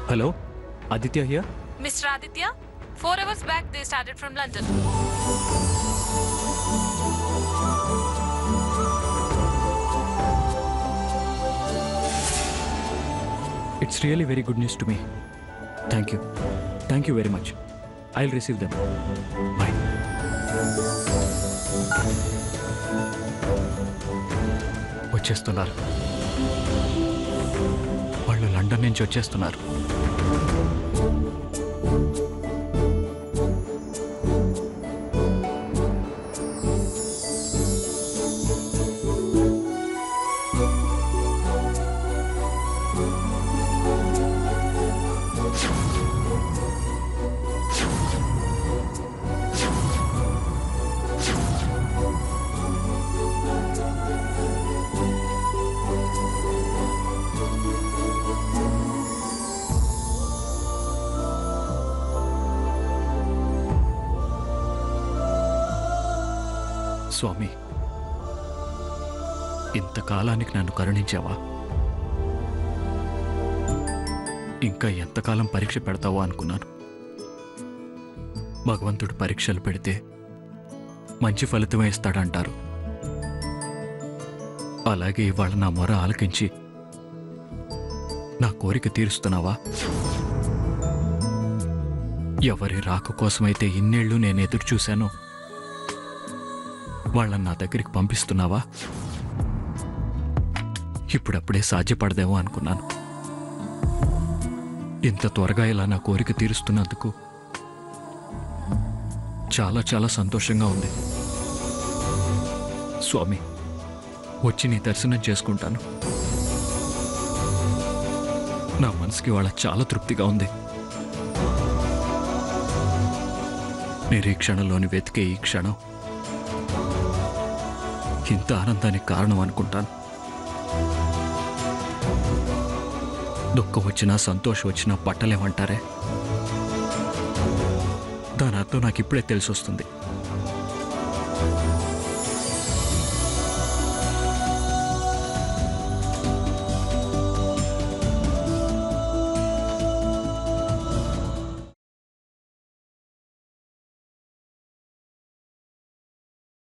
Hello, Aditya here. Mr. Aditya, 4 hours back they started from London. It's really very good news to me. Thank you. Thank you very much. I'll receive them. Bye. వచ్చేస్తున్నారు. వాళ్ళు London నుంచి వచ్చేస్తున్నారు. స్వామి, ఇంతకాలానికి నన్ను కరుణించావా? ఇంకా ఎంతకాలం పరీక్ష పెడతావో అనుకున్నాను. భగవంతుడు పరీక్షలు పెడితే మంచి ఫలితమే ఇస్తాడంటారు. అలాగే ఇవాళ నా మొర ఆలకించి నా కోరిక తీరుస్తున్నావా? ఎవరి రాక కోసమైతే ఇన్నేళ్లు నేను ఎదురు చూశానో వాళ్ళని నా దగ్గరికి పంపిస్తున్నావా? ఇప్పుడప్పుడే సాధ్యపడదేమో అనుకున్నాను. ఇంత త్వరగా ఇలా నా కోరిక తీరుస్తున్నందుకు చాలా చాలా సంతోషంగా ఉంది. స్వామి, వచ్చి నీ దర్శనం చేసుకుంటాను. నా మనసుకి వాళ్ళ చాలా తృప్తిగా ఉంది. నిరీక్షణలోని వెతికే ఈ క్షణం ఇంత ఆనందానికి కారణం అనుకుంటాను. దుఃఖం వచ్చినా సంతోషం వచ్చినా పట్టలేమంటారే, దాని అర్థం నాకు ఇప్పుడే తెలిసొస్తుంది.